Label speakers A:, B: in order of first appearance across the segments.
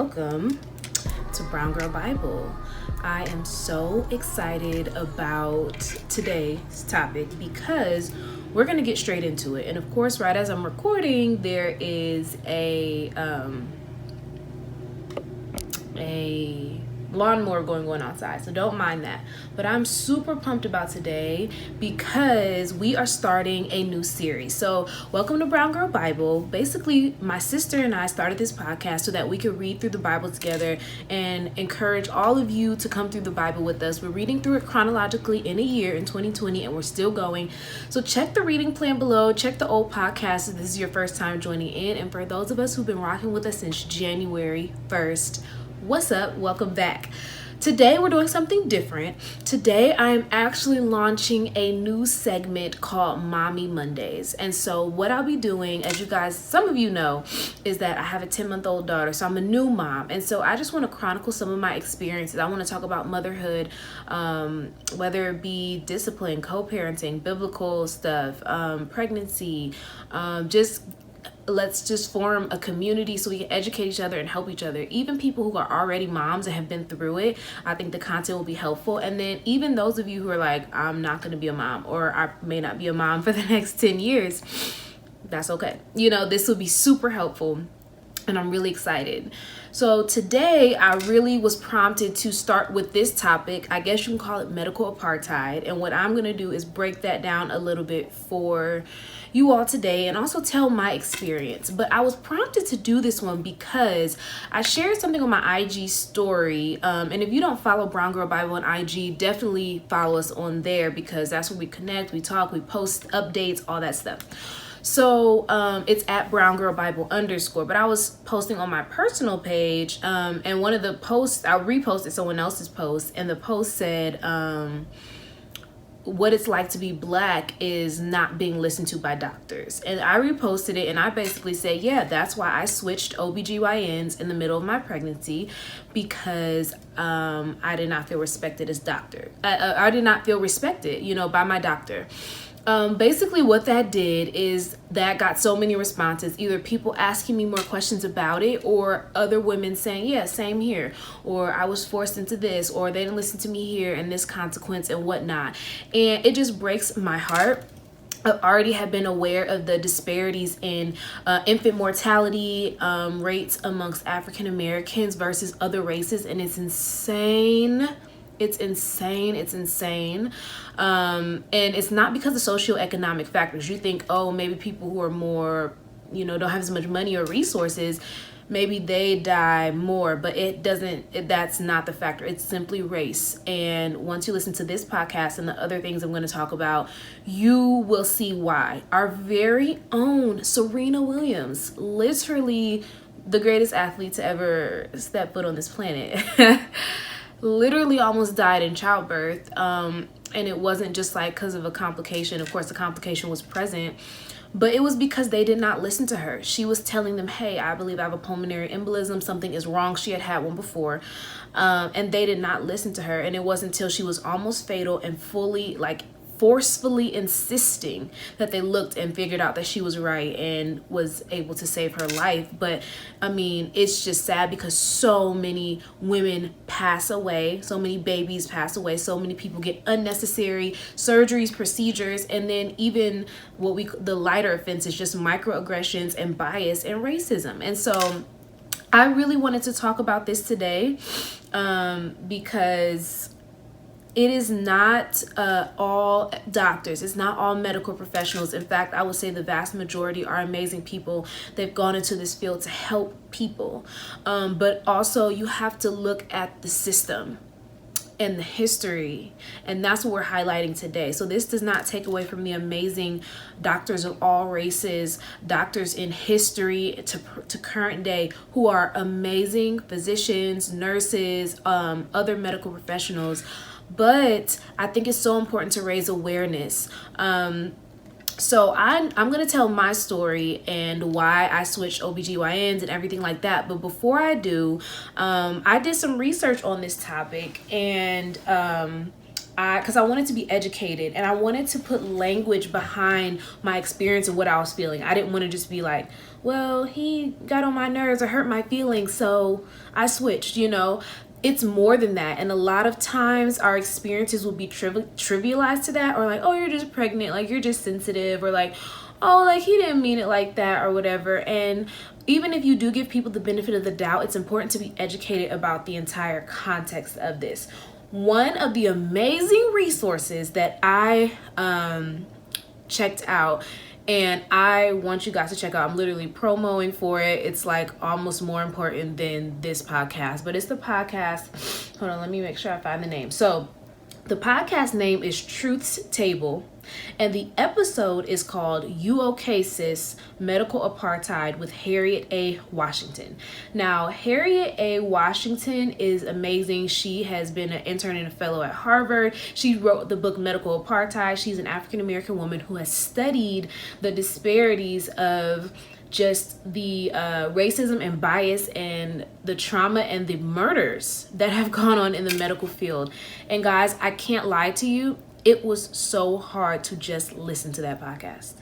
A: welcome to Brown Girl Bible. I am so excited about today's topic because we're going to get straight into it. And of course, right as I'm recording, there is a lawnmower going on outside, so don't mind that. But I'm super pumped about today because we are starting a new series. So welcome to Brown Girl Bible. Basically, my sister and I started this podcast so that we could read through the Bible together and encourage all of you to come through the Bible with us. We're reading through it chronologically in a year, in 2020, and we're still going. So check the reading plan below. Check the old podcast if this is your first time joining in. And for those of us who've been rocking with us since January 1st, what's up? Welcome back. Today we're doing something different. Today I'm actually launching a new segment called Mommy Mondays. And so what I'll be doing, as you guys, some of you know, is that I have a 10-month-old daughter. So I'm a new mom. And so I just want to chronicle some of my experiences. I want to talk about motherhood, whether it be discipline, co-parenting, biblical stuff, pregnancy, let's just form a community so we can educate each other and help each other. Even people who are already moms and have been through it, I think the content will be helpful. And then even those of you who are like, I'm not going to be a mom, or I may not be a mom for the next 10 years, that's okay. You know, this will be super helpful. And I'm really excited. So today I really was prompted to start with this topic. I guess you can call it medical apartheid. And what I'm going to do is break that down a little bit for you all today and also tell my experience. But I was prompted to do this one because I shared something on my IG story. And if you don't follow Brown Girl Bible on IG, definitely follow us on there because that's where we connect, we talk, we post updates, all that stuff. So it's at Brown Girl Bible _, but I was posting on my personal page, and one of the posts, I reposted someone else's post, and the post said, what it's like to be Black is not being listened to by doctors. And I reposted it, and I basically said, yeah, that's why I switched OBGYNs in the middle of my pregnancy, because I did not feel respected as doctor. I did not feel respected, by my doctor. Basically what that did is that got so many responses, either people asking me more questions about it or other women saying, yeah, same here, or I was forced into this, or they didn't listen to me here and this consequence and whatnot. And it just breaks my heart. I already have been aware of the disparities in infant mortality rates amongst African Americans versus other races, and it's insane. It's insane. And it's not because of socioeconomic factors. You think, oh, maybe people who are more, don't have as much money or resources, maybe they die more, but that's not the factor. It's simply race. And once you listen to this podcast and the other things I'm going to talk about, you will see why. Our very own Serena Williams, literally the greatest athlete to ever step foot on this planet, literally almost died in childbirth. And it wasn't just like because of a complication. Of course, the complication was present, but it was because they did not listen to her. She was telling them, hey, I believe I have a pulmonary embolism. Something is wrong. She had had one before. And they did not listen to her. And it wasn't until she was almost fatal and fully, forcefully insisting that they looked and figured out that she was right and was able to save her life. But I mean, it's just sad because so many women pass away, so many babies pass away, so many people get unnecessary surgeries, procedures, and then even the lighter offenses, just microaggressions and bias and racism. And so I really wanted to talk about this today because it is not all doctors. It's not all medical professionals. In fact, I would say the vast majority are amazing people. They've gone into this field to help people. But also you have to look at the system and the history. And that's what we're highlighting today. So this does not take away from the amazing doctors of all races, doctors in history to current day, who are amazing physicians, nurses, other medical professionals. But I think it's so important to raise awareness. So I'm going to tell my story and why I switched OBGYNs and everything like that. But before I do, I did some research on this topic, and because I wanted to be educated and I wanted to put language behind my experience and what I was feeling. I didn't want to just be like, well, he got on my nerves or hurt my feelings, so I switched, you know. It's more than that. And a lot of times our experiences will be trivialized to that, or like, oh, you're just pregnant, like you're just sensitive, or like, oh, like he didn't mean it like that or whatever. And even if you do give people the benefit of the doubt, it's important to be educated about the entire context of this. One of the amazing resources that I checked out, and I want you guys to check out, I'm literally promoting for it. It's like almost more important than this podcast, but it's the podcast. Hold on, let me make sure I find the name. So the podcast name is Truth's Table, and the episode is called You OK Sis? Medical Apartheid with Harriet A. Washington. Now, Harriet A. Washington is amazing. She has been an intern and a fellow at Harvard. She wrote the book Medical Apartheid. She's an African-American woman who has studied the disparities of just the racism and bias and the trauma and the murders that have gone on in the medical field. And guys, I can't lie to you, it was so hard to just listen to that podcast.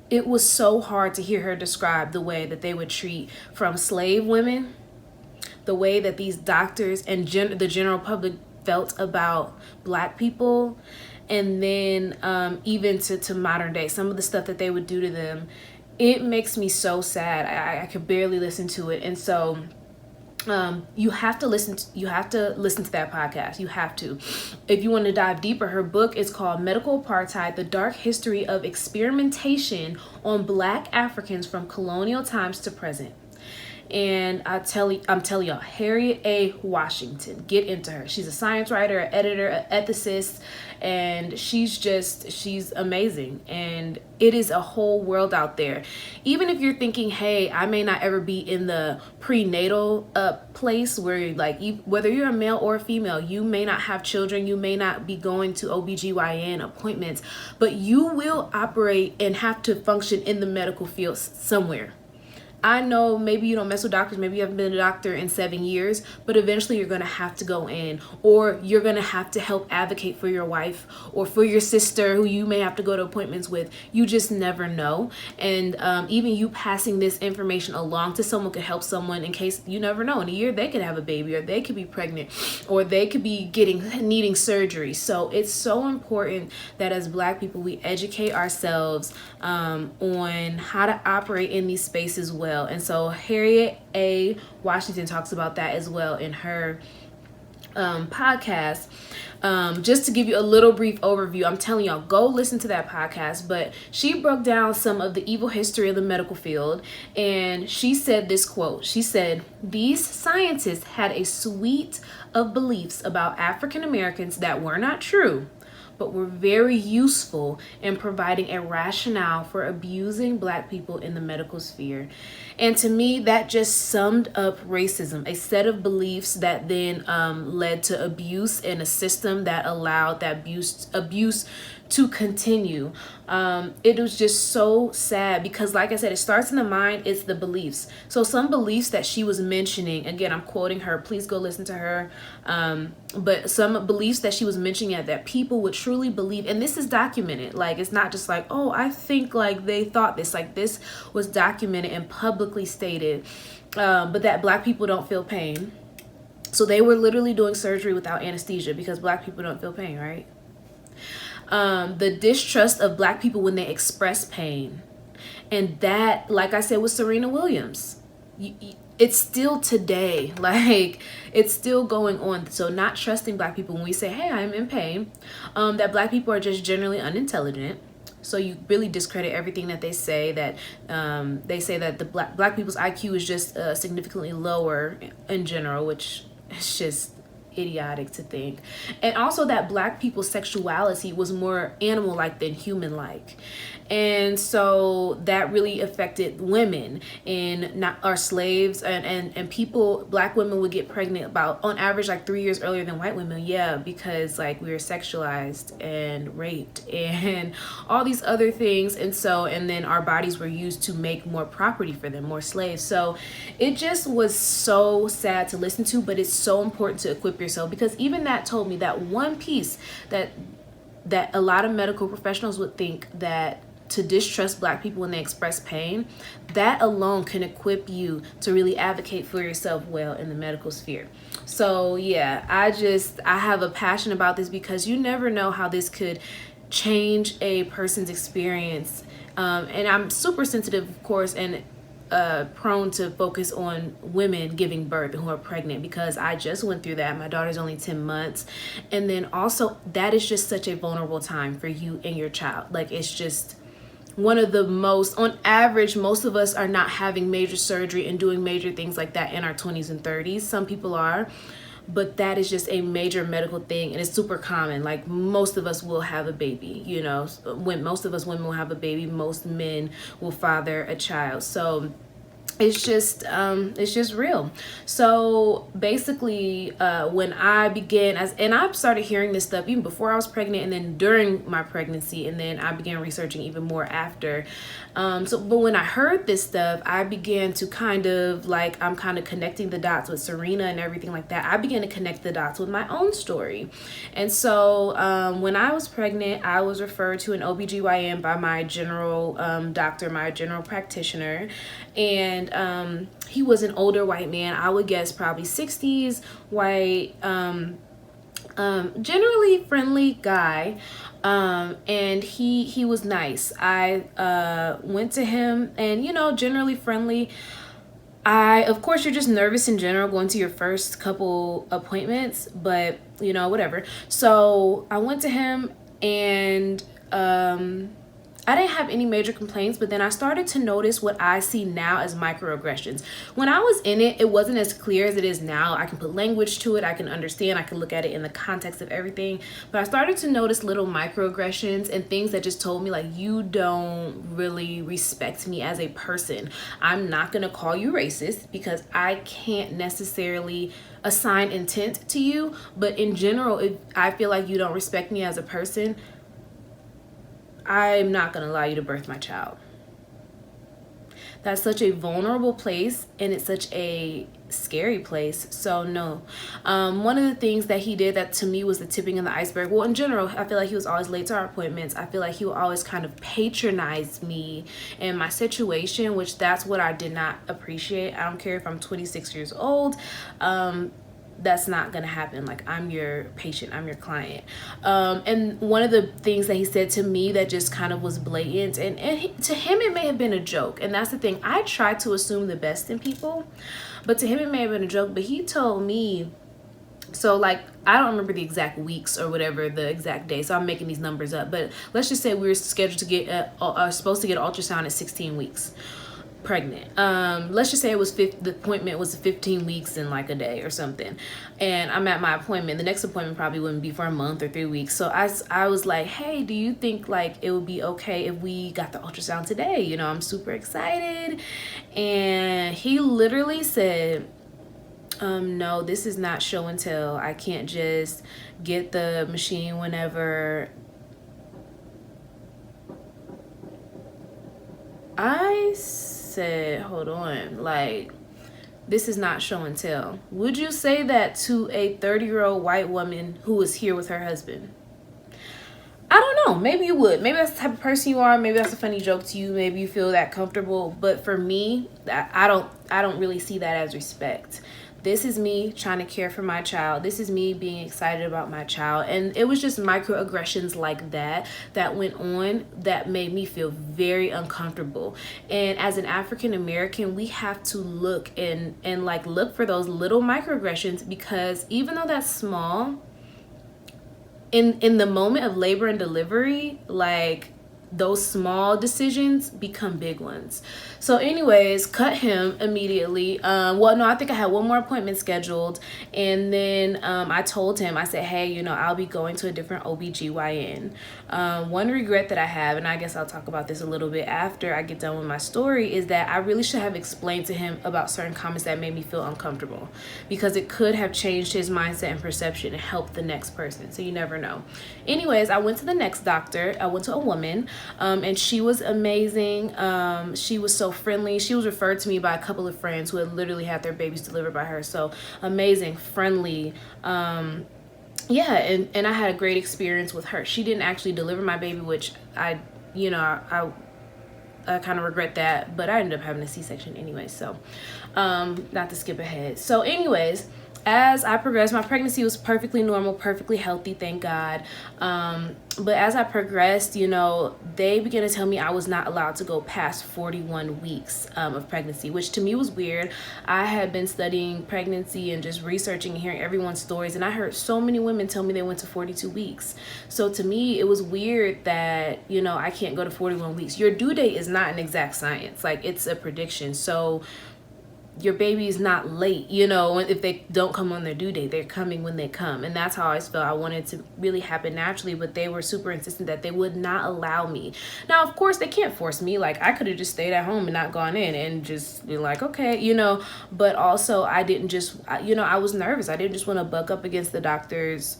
A: It was so hard to hear her describe the way that they would treat from slave women, the way that these doctors and the general public felt about Black people, and then even to modern day, some of the stuff that they would do to them. It makes me so sad. I could barely listen to it. And so you have to listen to that podcast. You have to. If you want to dive deeper, her book is called Medical Apartheid: The Dark History of Experimentation on Black Africans from Colonial Times to Present. And I'm telling y'all, Harriet A. Washington, get into her. She's a science writer, an editor, an ethicist, and she's amazing. And it is a whole world out there. Even if you're thinking, hey, I may not ever be in the prenatal place where, like, whether you're a male or a female, you may not have children, you may not be going to OBGYN appointments, but you will operate and have to function in the medical field somewhere. I know maybe you don't mess with doctors, maybe you haven't been a doctor in 7 years, but eventually you're going to have to go in, or you're going to have to help advocate for your wife or for your sister who you may have to go to appointments with. You just never know. And even you passing this information along to someone could help someone, in case you never know. In a year, they could have a baby, or they could be pregnant, or they could be needing surgery. So it's so important that as Black people, we educate ourselves on how to operate in these spaces well. And so Harriet A. Washington talks about that as well in her podcast. Just to give you a little brief overview, I'm telling y'all, go listen to that podcast. But she broke down some of the evil history of the medical field, and she said this quote. She said, "These scientists had a suite of beliefs about African Americans that were not true, but were very useful in providing a rationale for abusing Black people in the medical sphere." And to me, that just summed up racism, a set of beliefs that then led to abuse in a system that allowed that abuse to continue. It was just so sad because, like I said, it starts in the mind, it's the beliefs. So some beliefs that she was mentioning, again, I'm quoting her, please go listen to her. But some beliefs that she was mentioning that people would truly believe, and this is documented. Like, it's not just like, oh, I think like they thought this. Like, this was documented and publicly stated, but that Black people don't feel pain. So they were literally doing surgery without anesthesia because Black people don't feel pain, right? The distrust of Black people when they express pain. And that, like I said with Serena Williams, it's still today, like it's still going on. So not trusting Black people when we say, hey, I'm in pain, that Black people are just generally unintelligent. So you really discredit everything that they say, that they say that the black people's IQ is just significantly lower in general, which is just idiotic to think. And also that Black people's sexuality was more animal-like than human-like. And so that really affected women and not our slaves and people. Black women would get pregnant about on average like 3 years earlier than white women. Yeah, because like we were sexualized and raped and all these other things. And then our bodies were used to make more property for them, more slaves. So it just was so sad to listen to, but it's so important to equip yourself, because even that told me that one piece that a lot of medical professionals would think that to distrust Black people when they express pain, that alone can equip you to really advocate for yourself well in the medical sphere. So yeah, I have a passion about this because you never know how this could change a person's experience. And I'm super sensitive, of course, and prone to focus on women giving birth and who are pregnant, because I just went through that. My daughter's only 10 months. And then also, that is just such a vulnerable time for you and your child. Like, it's just one of the most, on average, most of us are not having major surgery and doing major things like that in our 20s and 30s. Some people are, but that is just a major medical thing, and it's super common. Like, most of us will have a baby, you know, when most of us women will have a baby, most men will father a child. So it's just real. So basically, when I began and I started hearing this stuff even before I was pregnant, and then during my pregnancy, and then I began researching even more after. But when I heard this stuff, I began to kind of, like, I'm kind of connecting the dots with Serena and everything like that. I began to connect the dots with my own story. And so when I was pregnant, I was referred to an OBGYN by my general doctor, my general practitioner. And he was an older white man, I would guess probably 60s, white, generally friendly guy. And he was nice. I went to him, and, you know, generally friendly. Of course, you're just nervous in general going to your first couple appointments, but, you know, whatever. So I went to him, and I didn't have any major complaints, but then I started to notice what I see now as microaggressions. When I was in it, it wasn't as clear as it is now. I can put language to it, I can understand, I can look at it in the context of everything. But I started to notice little microaggressions and things that just told me, like, you don't really respect me as a person. I'm not gonna call you racist because I can't necessarily assign intent to you, but in general, if I feel like you don't respect me as a person, I'm not going to allow you to birth my child. That's such a vulnerable place, and it's such a scary place. So no. One of the things that he did that to me was the tipping of the iceberg. Well, in general, I feel like he was always late to our appointments. I feel like he would always kind of patronize me and my situation, which that's what I did not appreciate. I don't care if I'm 26 years old. That's not gonna happen. Like, I'm your patient, I'm your client. And one of the things that he said to me that just kind of was blatant, and to him it may have been a joke, and that's the thing. I try to assume the best in people, but to him it may have been a joke. But he told me, so, like, I don't remember the exact weeks or whatever, the exact day, so I'm making these numbers up, but let's just say we were scheduled to get supposed to get an ultrasound at 16 weeks pregnant. Let's just say it was the appointment was 15 weeks in like a day or something, and I'm at my appointment. The next appointment probably wouldn't be for a month or 3 weeks. So I was like, hey, do you think, like, it would be okay if we got the ultrasound today? You know, I'm super excited. And he literally said, no, this is not show and tell. I can't just get the machine whenever. I said, hold on, like, this is not show and tell. Would you say that to a 30-year-old white woman who is here with her husband? I don't know. Maybe you would. Maybe that's the type of person you are. Maybe that's a funny joke to you. Maybe you feel that comfortable. But for me, I don't really see that as respect. This is me trying to care for my child. This is me being excited about my child. And it was just microaggressions like that went on that made me feel very uncomfortable. And as an African American, we have to look and look for those little microaggressions, because even though that's small, in the moment of labor and delivery, like, those small decisions become big ones. So anyways, cut him immediately. Well, no, I think I had one more appointment scheduled, and then I told him, I said, hey, you know, I'll be going to a different OBGYN. One regret that I have, and I guess I'll talk about this a little bit after I get done with my story, is that I really should have explained to him about certain comments that made me feel uncomfortable, because it could have changed his mindset and perception and helped the next person. So you never know. Anyways, I went to the next doctor. I went to a woman. And she was amazing. She was so friendly. She was referred to me by a couple of friends who had literally had their babies delivered by her. So amazing, friendly. Yeah, and I had a great experience with her. She didn't actually deliver my baby, which I kind of regret that, but I ended up having a C-section anyway, so not to skip ahead. So anyways, as I progressed, my pregnancy was perfectly normal, perfectly healthy, thank God. But as I progressed, they began to tell me I was not allowed to go past 41 weeks of pregnancy, which to me was weird. I had been studying pregnancy and just researching and hearing everyone's stories, and I heard so many women tell me they went to 42 weeks. So to me, it was weird that, I can't go to 41 weeks. Your due date is not an exact science. Like, it's a prediction. So your baby is not late, if they don't come on their due date, they're coming when they come. And that's how I felt. I wanted to really happen naturally, but they were super insistent that they would not allow me. Now, of course, they can't force me. Like, I could have just stayed at home and not gone in and just be like, okay, but also I didn't just, I was nervous. I didn't just want to buck up against the doctor's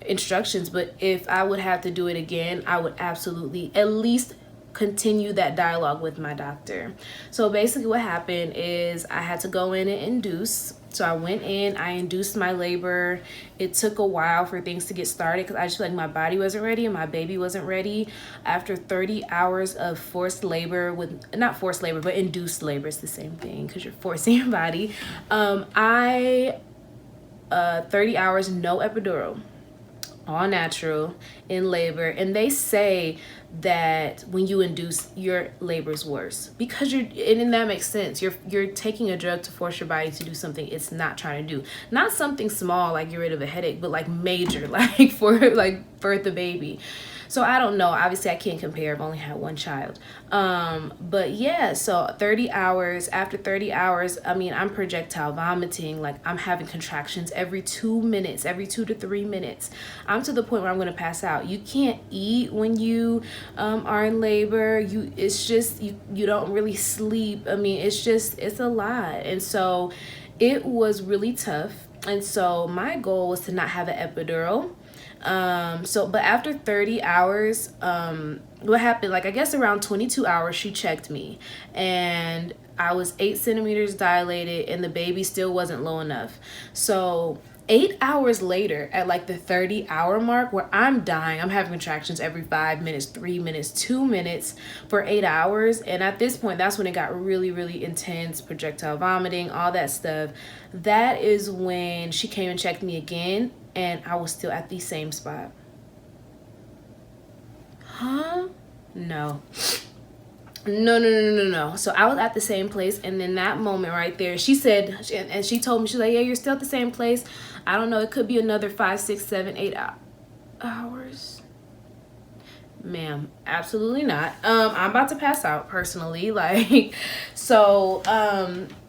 A: instructions. But if I would have to do it again, I would absolutely at least continue that dialogue with my doctor. So basically what happened is I had to go in and induce. So I went in, I induced my labor. It took a while for things to get started because I just feel like my body wasn't ready and my baby wasn't ready. After 30 hours of forced labor not forced labor, but induced labor, it's the same thing because you're forcing your body. 30 hours, no epidural, all natural in labor. And they say that when you induce, your labor's worse because and that makes sense. You're taking a drug to force your body to do something it's not trying to do. Not something small like get rid of a headache, but like major, like for like birth a baby. So I don't know. Obviously, I can't compare. I've only had one child. But yeah, so 30 hours. After 30 hours, I'm projectile vomiting. Like, I'm having contractions every 2 minutes, every 2 to 3 minutes. I'm to the point where I'm going to pass out. You can't eat when you are in labor. It's just, you don't really sleep. It's a lot. And so it was really tough. And so my goal was to not have an epidural. But after 30 hours, what happened, like, I guess around 22 hours, she checked me and I was 8 centimeters dilated and the baby still wasn't low enough. So 8 hours later, at like the 30-hour mark where I'm dying, I'm having contractions every 5 minutes, 3 minutes, 2 minutes for 8 hours. And at this point, that's when it got really, really intense, projectile vomiting, all that stuff. That is when she came and checked me again. And I was still at the same spot. Huh? No. No. So I was at the same place. And then that moment right there, she said, and she told me, she's like, yeah, you're still at the same place. I don't know. It could be another 5, 6, 7, 8 hours. Ma'am, absolutely not. I'm about to pass out personally. So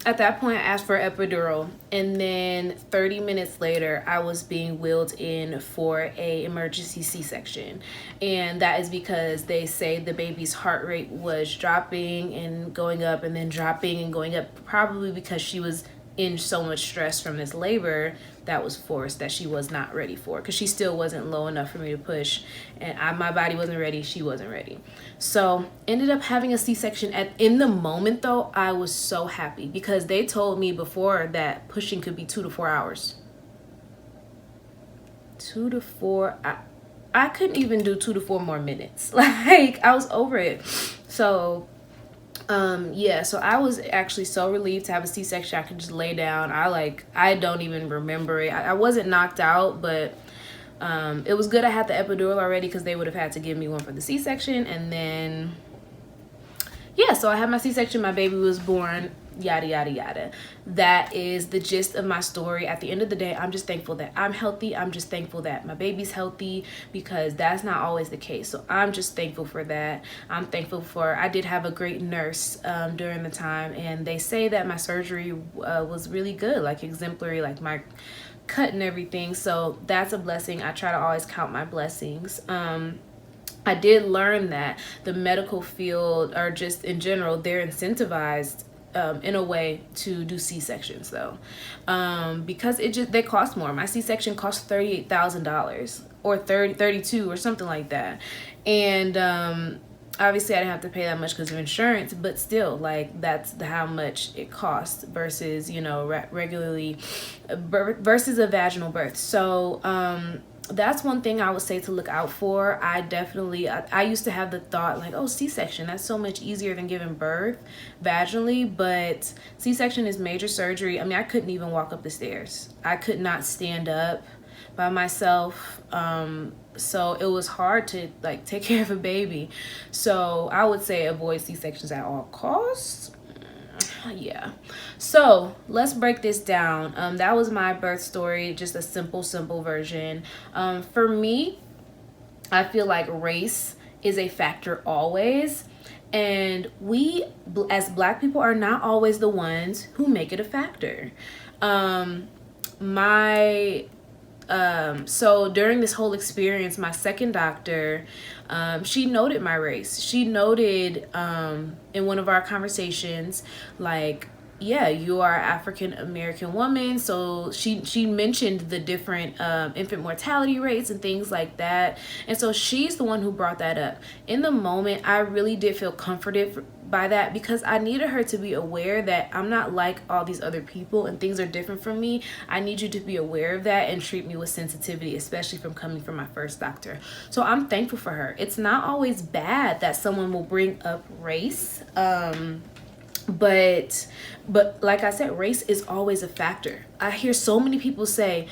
A: at that point I asked for an epidural, and then 30 minutes later I was being wheeled in for a emergency C-section. And that is because they say the baby's heart rate was dropping and going up and then dropping and going up, probably because she was in so much stress from this labor that was forced that she was not ready for, because she still wasn't low enough for me to push, and my body wasn't ready, she wasn't ready. So ended up having a C-section. In the moment though, I was so happy because they told me before that pushing could be 2 to 4 hours. 2 to 4, I couldn't even do 2 to 4 more minutes. Like, I was over it. So yeah, so I was actually so relieved to have a C-section. I could just lay down. I don't even remember it. I wasn't knocked out, but it was good I had the epidural already because they would have had to give me one for the C-section. And then, yeah, so I had my C-section. My baby was born, yada, yada, yada. That is the gist of my story. At the end of the day, I'm just thankful that I'm healthy. I'm just thankful that my baby's healthy, because that's not always the case. So I'm just thankful for that. I'm thankful I did have a great nurse during the time, and they say that my surgery was really good, like exemplary, like my cut and everything. So that's a blessing. I try to always count my blessings. I did learn that the medical field, or just in general, they're incentivized in a way to do C-sections though, because they cost more. My C-section cost $38,000. or 32 or something like that. And obviously I didn't have to pay that much because of insurance, but still, like, that's how much it costs versus, you know, regularly versus a vaginal birth. So that's one thing I would say to look out for. I used to have the thought like, oh, C-section, that's so much easier than giving birth vaginally, but C-section is major surgery. I mean, I couldn't even walk up the stairs. I could not stand up by myself. So it was hard to like take care of a baby. So I would say avoid C-sections at all costs. Yeah. So let's break this down. That was my birth story, just a simple version. For me, I feel like race is a factor always. And we, as Black people, are not always the ones who make it a factor. So during this whole experience, my second doctor, she noted my race. She noted in one of our conversations, like, yeah, you are an African American woman. So she mentioned the different infant mortality rates and things like that. And so she's the one who brought that up. In the moment, I really did feel comforted by that, because I needed her to be aware that I'm not like all these other people and things are different from me. I need you to be aware of that and treat me with sensitivity, especially from coming from my first doctor. So I'm thankful for her. It's not always bad that someone will bring up race. But like I said, race is always a factor. I hear so many people say,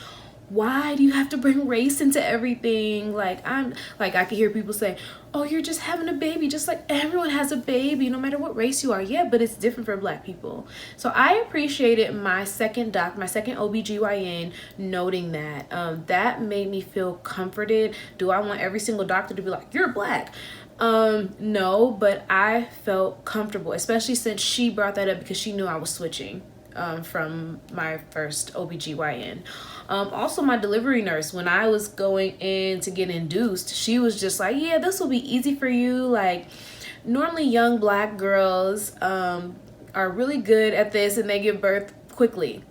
A: why do you have to bring race into everything? Like, I can hear people say, oh, you're just having a baby, just like everyone has a baby, no matter what race you are. Yeah, but it's different for Black people. So I appreciated my second OBGYN noting that. That made me feel comforted. Do I want every single doctor to be like, you're Black? No, but I felt comfortable, especially since she brought that up because she knew I was switching from my first OBGYN. Also, my delivery nurse, when I was going in to get induced, she was just like, yeah, this will be easy for you. Like, normally young Black girls are really good at this and they give birth quickly.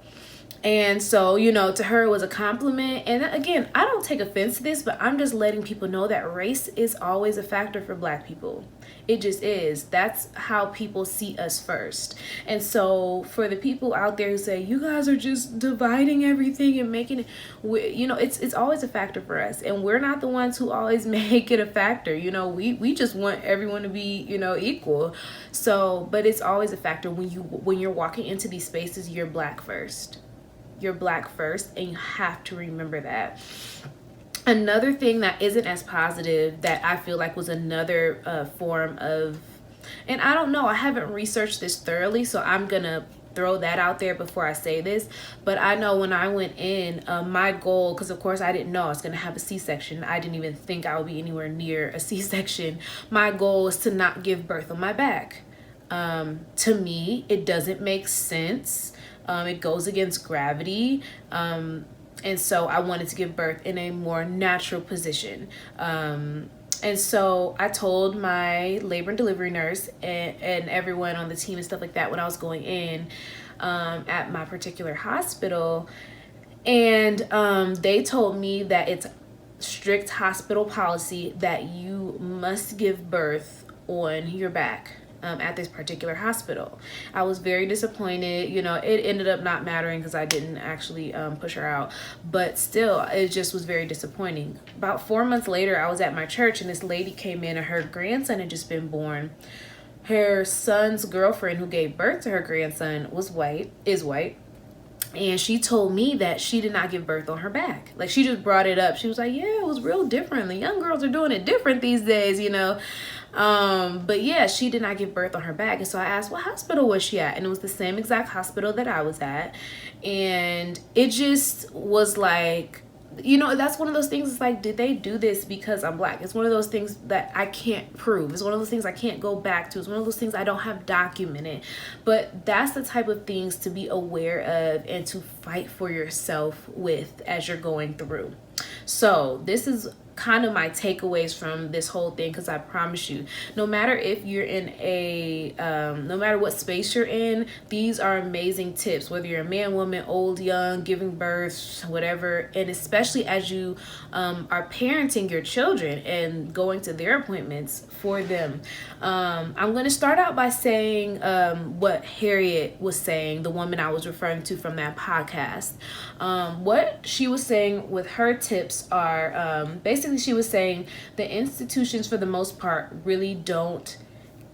A: And so, you know, to her it was a compliment. And again, I don't take offense to this, but I'm just letting people know that race is always a factor for Black people. It just is. That's how people see us first. And so for the people out there who say, you guys are just dividing everything and making it, you know, it's always a factor for us. And we're not the ones who always make it a factor. You know, we just want everyone to be, you know, equal. So, but it's always a factor when you're walking into these spaces, you're Black first. You're Black first, and you have to remember that. Another thing that isn't as positive that I feel like was another form of, and I don't know, I haven't researched this thoroughly, so I'm gonna throw that out there before I say this, but I know when I went in, my goal, because of course I didn't know I was gonna have a C-section. I didn't even think I would be anywhere near a C-section. My goal is to not give birth on my back. To me, it doesn't make sense. It goes against gravity. And so I wanted to give birth in a more natural position. And so I told my labor and delivery nurse and everyone on the team and stuff like that when I was going in at my particular hospital. And they told me that it's strict hospital policy that you must give birth on your back. At this particular hospital. I was very disappointed. You know, it ended up not mattering because I didn't actually push her out, but still, it just was very disappointing. About 4 months later, I was at my church and this lady came in and her grandson had just been born. Her son's girlfriend who gave birth to her grandson is white. And she told me that she did not give birth on her back. Like, she just brought it up. She was like, yeah, it was real different. The young girls are doing it different these days, you know. But yeah, she did not give birth on her back. And so I asked, what hospital was she at? And it was the same exact hospital that I was at. And it just was like, you know, that's one of those things. It's like, did they do this because I'm Black? It's one of those things that I can't prove. It's one of those things I can't go back to. It's one of those things I don't have documented. But that's the type of things to be aware of and to fight for yourself with as you're going through. So this is kind of my takeaways from this whole thing, because I promise you, no matter if you're in a no matter what space you're in, these are amazing tips, whether you're a man, woman, old, young, giving birth, whatever. And especially as you are parenting your children and going to their appointments for them. I'm going to start out by saying what Harriet was saying, the woman I was referring to from that podcast. What she was saying with her tips are basically, she was saying the institutions for the most part really don't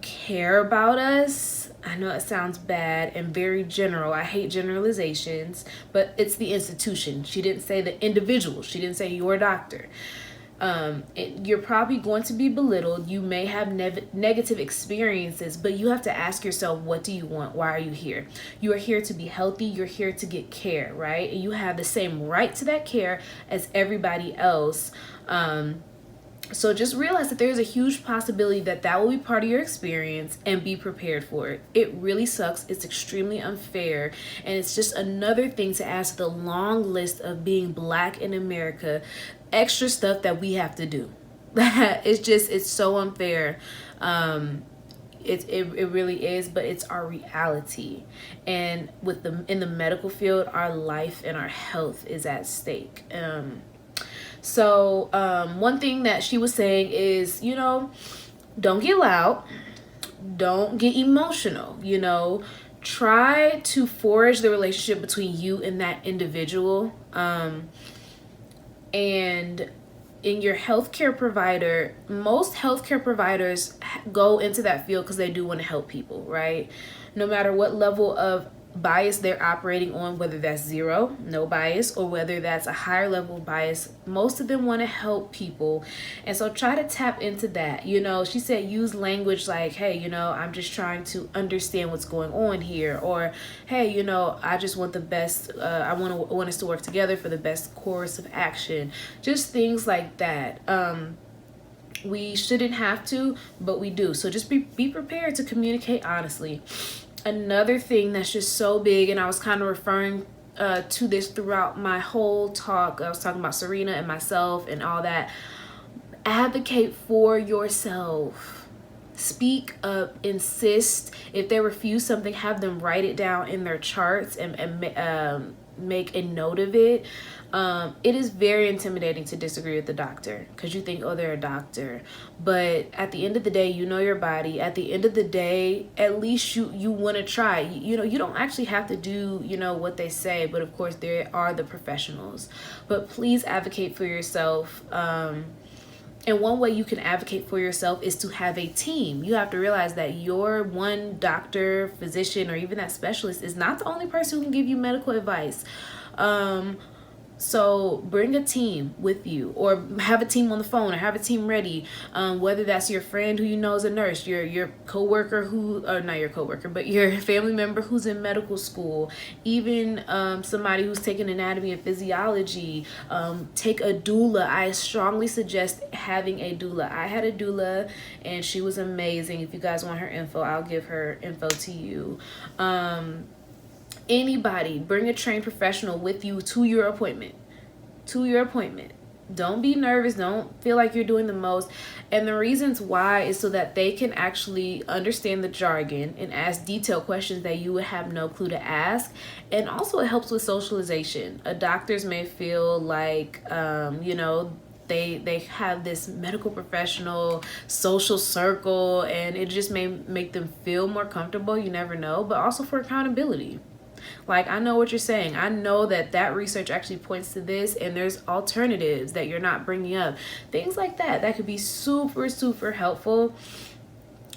A: care about us. I know it sounds bad and very general. I hate generalizations, but it's the institution. She didn't say the individual. She didn't say your doctor. You're probably going to be belittled. You may have negative experiences, but you have to ask yourself, what do you want? Why are you here? You are here to be healthy. You're here to get care, right? And you have the same right to that care as everybody else. So just realize that there's a huge possibility that will be part of your experience, and be prepared for it. It really sucks. It's extremely unfair. And it's just another thing to add to the long list of being Black in America, extra stuff that we have to do. It's so unfair. It really is, but it's our reality. And in the medical field, our life and our health is at stake. So one thing that she was saying is, don't get loud, don't get emotional, try to forge the relationship between you and that individual. And in your healthcare provider, most healthcare providers go into that field because they do want to help people, right? No matter what level of bias they're operating on, whether that's zero, no bias, or whether that's a higher level bias, most of them want to help people. And so try to tap into that. She said use language like, hey, I'm just trying to understand what's going on here, or hey, I just want the best, I want us to work together for the best course of action. Just things like that. We shouldn't have to, but we do. So just be prepared to communicate honestly. Another thing that's just so big, and I was kind of referring to this throughout my whole talk. I was talking about Serena and myself and all that. Advocate for yourself. Speak up, insist. If they refuse something, have them write it down in their charts and make a note of it. It is very intimidating to disagree with the doctor because you think, oh, they're a doctor. But at the end of the day, you know your body. At the end of the day, at least you want to try. You don't actually have to do, what they say. But of course, there are the professionals. But please advocate for yourself. And one way you can advocate for yourself is to have a team. You have to realize that your one doctor, physician, or even that specialist is not the only person who can give you medical advice. So bring a team with you, or have a team on the phone, or have a team ready. Whether that's your friend who you know is a nurse, your coworker or not your coworker, but your family member who's in medical school, even somebody who's taking anatomy and physiology. Take a doula. I strongly suggest having a doula. I had a doula and she was amazing. If you guys want her info, I'll give her info to you. Anybody, bring a trained professional with you to your appointment. Don't be nervous. Don't feel like you're doing the most. And the reasons why is so that they can actually understand the jargon and ask detailed questions that you would have no clue to ask. And also it helps with socialization. Doctors may feel like, they have this medical professional social circle, and it just may make them feel more comfortable. You never know. But also for accountability. Like, I know what you're saying. I know that research actually points to this, and there's alternatives that you're not bringing up. Things like that could be super, super helpful.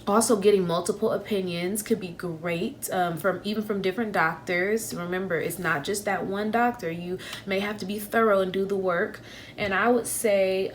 A: Also, getting multiple opinions could be great, from different doctors. Remember, it's not just that one doctor. You may have to be thorough and do the work. And I would say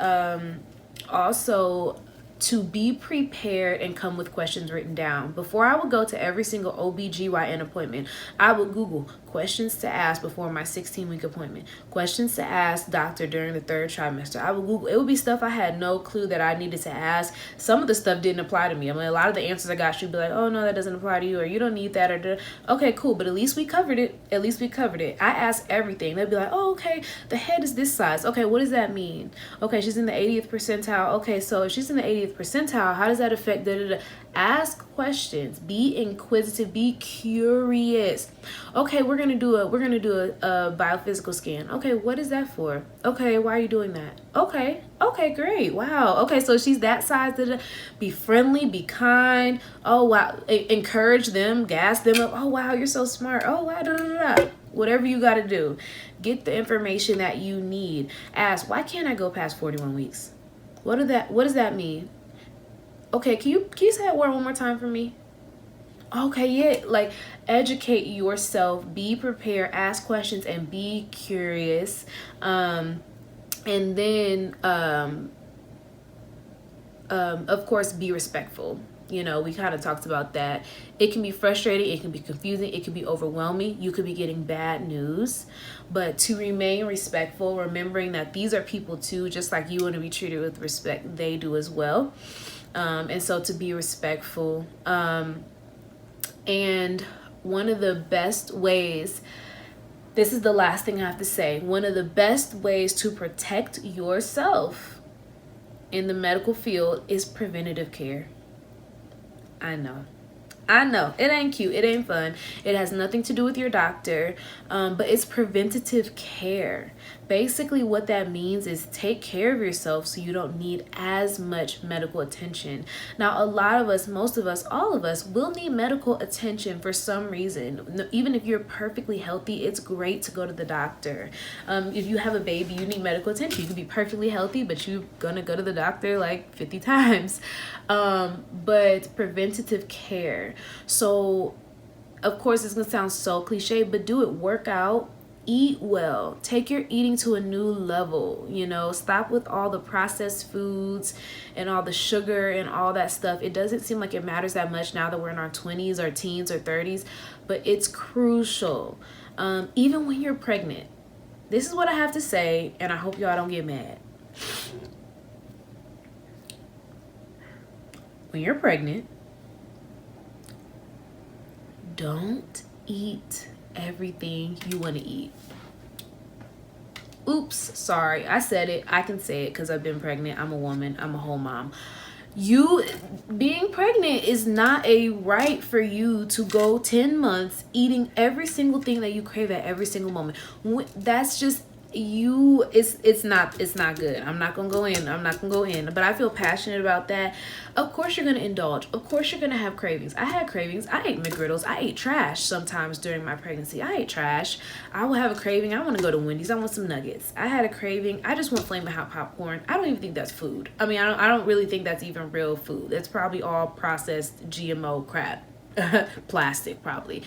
A: also to be prepared and come with questions written down. Before I would go to every single OBGYN appointment, I would Google questions to ask before my 16-week appointment, questions to ask doctor during the 3rd trimester. I would Google, it would be stuff I had no clue that I needed to ask. Some of the stuff didn't apply to me. I mean, a lot of the answers I got, she'd be like, oh no, that doesn't apply to you, or you don't need that, or okay, cool, but at least we covered it. At least we covered it. I asked everything. They'd be like, oh, okay, the head is this size. Okay, what does that mean? Okay, she's in the 80th percentile. Okay, so if she's in the 80th percentile, how does that affect da-da-da? Ask questions, be inquisitive, be curious. Okay, we're gonna do a biophysical scan. Okay, what is that for? Okay, why are you doing that? Okay, great, wow. Okay, so she's that size. Be friendly, be kind. Oh wow, encourage them, gas them up. Oh wow, you're so smart. Oh wow, da da da. Whatever you got to do, get the information that you need. Ask, why can't I go past 41 weeks? What does that mean? Okay, can you say that word one more time for me? Okay, yeah, like educate yourself, be prepared, ask questions, and be curious. And then, of course, be respectful. You know, we kind of talked about that. It can be frustrating, it can be confusing, it can be overwhelming. You could be getting bad news, but to remain respectful, remembering that these are people too, just like you want to be treated with respect, they do as well. And so to be respectful. And one of the best ways, this is the last thing I have to say, one of the best ways to protect yourself in the medical field is preventative care. I know. It ain't cute. It ain't fun. It has nothing to do with your doctor, but it's preventative care. Basically, what that means is take care of yourself so you don't need as much medical attention. Now, a lot of us, most of us, all of us will need medical attention for some reason. Even if you're perfectly healthy, it's great to go to the doctor. If you have a baby, you need medical attention. You can be perfectly healthy, but you're going to go to the doctor like 50 times. But preventative care. So, of course, it's going to sound so cliche, but do it. Work out. Eat well, take your eating to a new level, you know, stop with all the processed foods and all the sugar and all that stuff. It doesn't seem like it matters that much now that we're in our 20s or teens or 30s, but it's crucial. Even when you're pregnant, this is what I have to say, and I hope y'all don't get mad. When you're pregnant, don't eat everything you want to eat. Oops, sorry, I said it. I can say it because I've been pregnant. I'm a woman. I'm a whole mom. You being pregnant is not a right for you to go 10 months eating every single thing that you crave at every single moment. That's just you. It's not good. I'm not gonna go in, but I feel passionate about that. Of course you're gonna indulge. Of course you're gonna have cravings. I had cravings. I ate McGriddles. I ate trash sometimes during my pregnancy. I ate trash. I will have a craving. I want to go to Wendy's. I want some nuggets. I had a craving. I just want Flamin' Hot popcorn. I don't even think that's food. I mean, I don't really think that's even real food. That's probably all processed GMO crap. Plastic probably.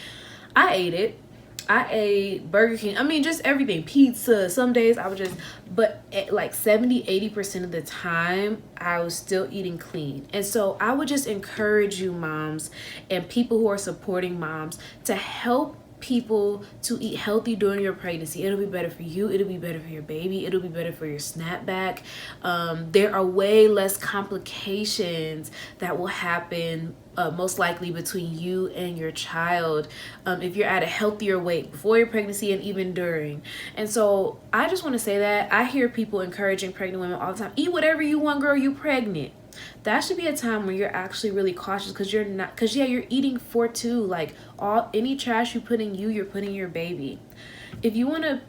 A: I ate it. I ate Burger King. I mean, just everything. Pizza. Some days I would just, but like 70-80% of the time, I was still eating clean. And so I would just encourage you moms and people who are supporting moms to help people to eat healthy during your pregnancy. It'll be better for you. It'll be better for your baby. It'll be better for your snapback. There are way less complications that will happen most likely between you and your child if you're at a healthier weight before your pregnancy and even during. And so I just want to say that I hear people encouraging pregnant women all the time, eat whatever you want, girl, you pregnant. That should be a time where you're actually really cautious because you're eating for two. Like any trash you put in you're putting in your baby. If you want to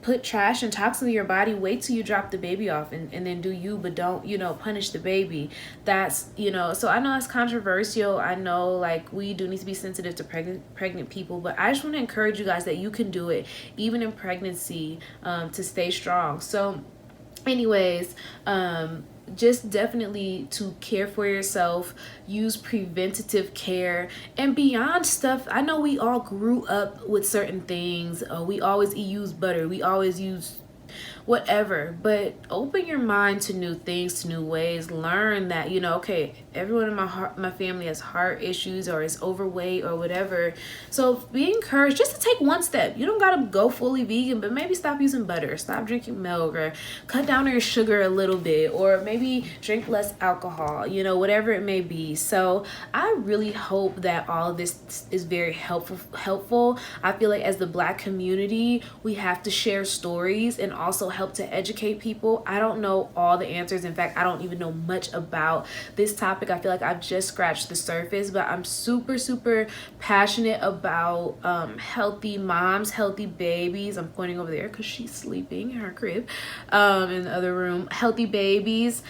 A: put trash and toxins in your body, wait till you drop the baby off and then do you, but don't, punish the baby. That's, so I know it's controversial. I know like we do need to be sensitive to pregnant people, but I just want to encourage you guys that you can do it even in pregnancy to stay strong. So anyways, just definitely to care for yourself, use preventative care and beyond stuff. I know we all grew up with certain things. We always use butter. We always use whatever. But open your mind to new things, to new ways. Learn that, you know, okay, everyone in my family has heart issues or is overweight or whatever. So be encouraged just to take one step. You don't gotta go fully vegan, but maybe stop using butter, stop drinking milk, or cut down on your sugar a little bit, or maybe drink less alcohol, you know, whatever it may be. So I really hope that all of this is very helpful. I feel like as the Black community, we have to share stories and also help to educate people. I don't know all the answers. In fact, I don't even know much about this topic. I feel like I've just scratched the surface, but I'm super, super passionate about healthy moms, healthy babies. I'm pointing over there because she's sleeping in her crib in the other room. Healthy babies.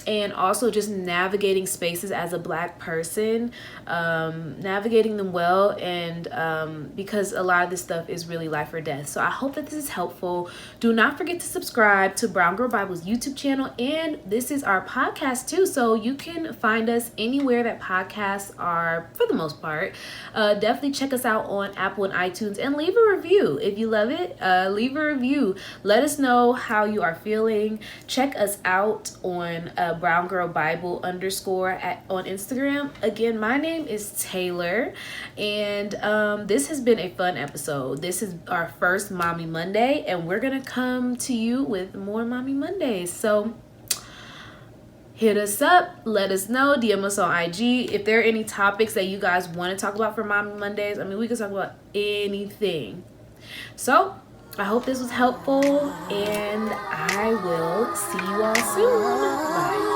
A: And also just navigating spaces as a Black person, navigating them well, and because a lot of this stuff is really life or death. So I hope that this is helpful. Do not forget to subscribe to Brown Girl Bible's YouTube channel, and this is our podcast too, so you can find us anywhere that podcasts are, for the most part. Definitely check us out on Apple and iTunes, and leave a review if you love it. Leave a review. Let us know how you are feeling. Check us out on Brown Girl Bible _ on Instagram. Again, my name is Taylor, and this has been a fun episode. This is our first Mommy Monday, and we're gonna come to you with more Mommy Mondays. So hit us up, let us know, DM us on IG if there are any topics that you guys want to talk about for Mommy Mondays. I mean, we can talk about anything. So I hope this was helpful, and I will see you all soon. Bye.